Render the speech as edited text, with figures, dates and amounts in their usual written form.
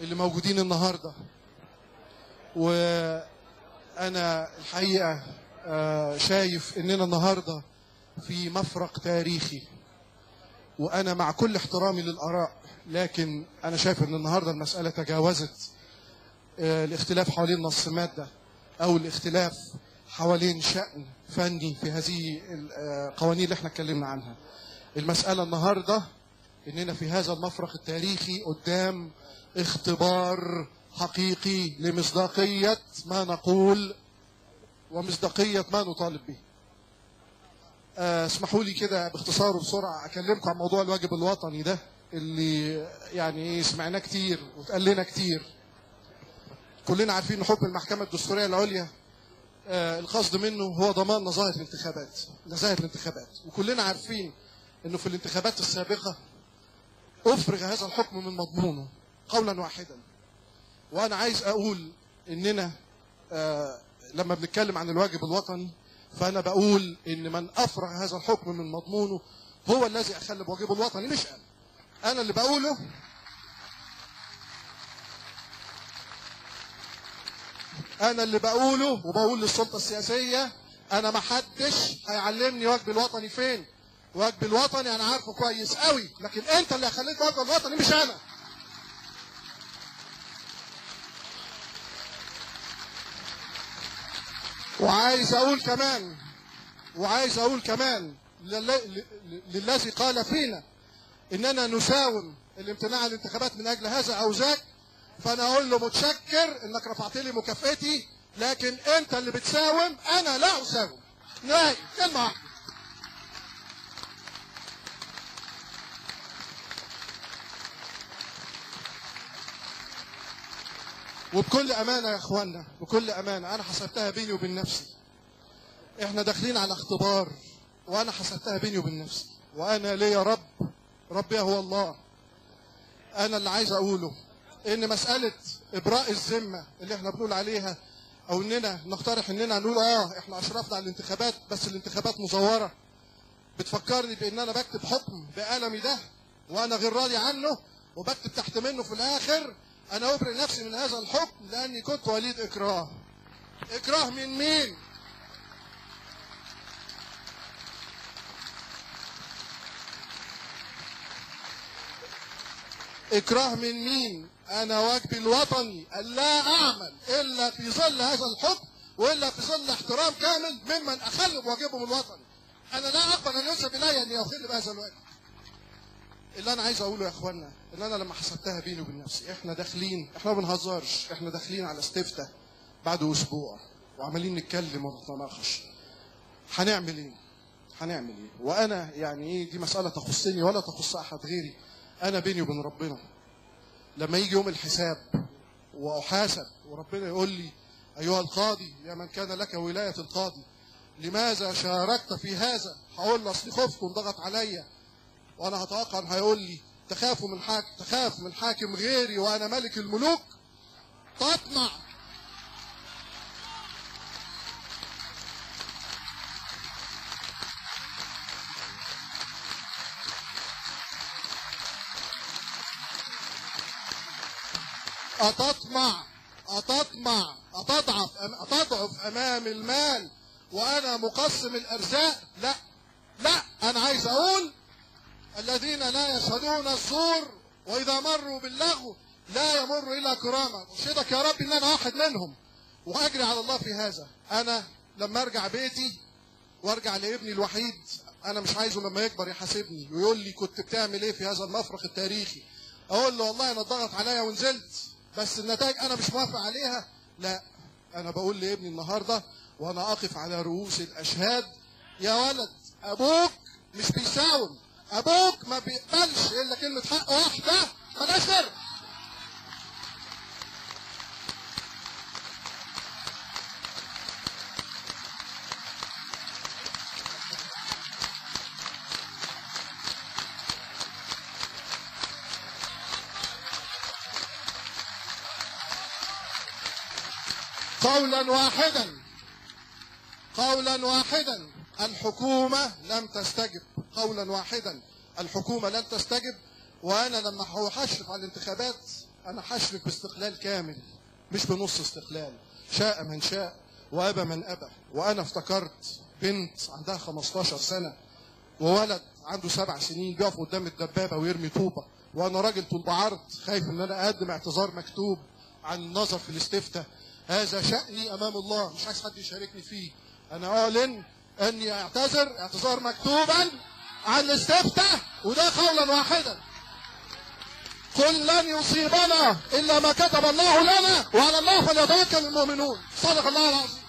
اللي موجودين النهارده. وانا الحقيقه شايف اننا النهارده في مفرق تاريخي، وانا مع كل احترامي للاراء، لكن انا شايف ان النهارده المساله تجاوزت الاختلاف حوالين نص ماده او الاختلاف حوالين شأن فني في هذه القوانين اللي احنا اتكلمنا عنها. المساله النهارده اننا في هذا المفرق التاريخي قدام اختبار حقيقي لمصداقيه ما نقول ومصداقيه ما نطالب به. اسمحوا لي كده باختصار وبسرعه اكلمكم عن موضوع الواجب الوطني ده اللي يعني سمعناه كتير واتقال لنا كتير. كلنا عارفين ان حكم المحكمه الدستوريه العليا القصد منه هو ضمان نزاهه الانتخابات، وكلنا عارفين انه في الانتخابات السابقه افرغ هذا الحكم من مضمونه قولا واحدا. وانا عايز اقول اننا لما بنتكلم عن الواجب الوطني فانا بقول ان من افرغ هذا الحكم من مضمونه هو الذي اخل بواجبه الوطني، مش انا اللي بقوله. انا اللي بقوله وبقول للسلطه السياسيه انا ما حدش هيعلمني واجبي الوطني فين. واجبي الوطني انا عارفه كويس قوي، لكن انت اللي خليت واجبي الوطني مش انا. وعايز اقول كمان للذي قال فينا اننا نساوم الامتناع عن الانتخابات من اجل هذا او ذاك، فانا اقول له متشكر انك رفعت لي مكافئتي، لكن انت اللي بتساوم، انا لا اساوم. نهائي كلمه واحده. وبكل امانه يا اخوانا، بكل امانه انا حسبتها بيني وبين نفسي. احنا داخلين على اختبار، وانا حسبتها بيني وبين نفسي، وانا ليا ربي هو الله. انا اللي عايز اقوله ان مساله ابراء الذمه اللي احنا بنقول عليها، او اننا نقترح اننا نقول احنا اشرفنا على الانتخابات بس الانتخابات مزوره، بتفكرني بان انا بكتب حكم بقلمي ده وانا غير راضي عنه، وبكتب تحت منه في الاخر انا ابرئ نفسي من هذا الحكم لاني كنت وليد اكراه. اكراه من مين؟ اكراه من مين؟ انا واجبي الوطني الا اعمل الا في ظل هذا الحكم والا في ظل احترام كامل ممن اخل بواجبهم الوطني. انا لا اقبل ان ينسب الي اني اخل بهذا الواجب. اللي انا عايز اقوله يا اخوانا ان انا لما حسبتها بيني وبين نفسي، احنا ما بنهزرش، احنا داخلين على استفتاء بعد اسبوع وعمالين نتكلم ونتناقش هنعمل ايه. وانا يعني ايه، دي مساله تخصني ولا تخص احد غيري. انا بيني وبين ربنا لما يجي يوم الحساب واحاسب وربنا يقول لي ايها القاضي يا من كان لك ولايه القاضي لماذا شاركت في هذا، هقول له اصل خفت وانضغط عليا. وانا هتوقع ان هيقول لي تخاف من حاكم غيري وانا ملك الملوك. تطمع أتضعف أمام المال وأنا مقسم الأرزاق؟ لا أنا عايز أقول الذين لا يشهدون الزور وإذا مروا باللغو لا يمر إلا كراما. أشهدك يا رب إن أنا واحد منهم وأجري على الله في هذا. أنا لما أرجع بيتي وأرجع لابني الوحيد، أنا مش عايزه لما يكبر يحاسبني ويقول لي كنت بتعمل إيه في هذا المفرق التاريخي. أقول له والله أنا اتضغط عليا ونزلت بس النتائج انا مش موافق عليها. لا، انا بقول لابني النهارده وانا اقف على رؤوس الاشهاد، يا ولد ابوك مش بيساوم، ابوك ما بيقبلش الا كلمه حق واحده ملهاش غيرها. قولا واحدا الحكومة لم تستجب. قولا واحدا الحكومة لم تستجب. وأنا لما هشرف على الانتخابات انا هشرك باستقلال كامل مش بنص استقلال. شاء من شاء وابى من ابى. وانا افتكرت بنت عندها 15 سنه وولد عنده 7 سنين بيقف قدام الدبابه ويرمي طوبه، وانا راجل طول بعرض خايف ان انا اقدم اعتذار مكتوب عن النظر في الاستفتاء. هذا شأني امام الله، مش عايز حد يشاركني فيه. انا اعلن اني اعتذر اعتذار مكتوبا عن الاستفتاء، وده قولا واحدا. قل لن يصيبنا الا ما كتب الله لنا وعلى الله فليتوكل المؤمنون. صدق الله العظيم.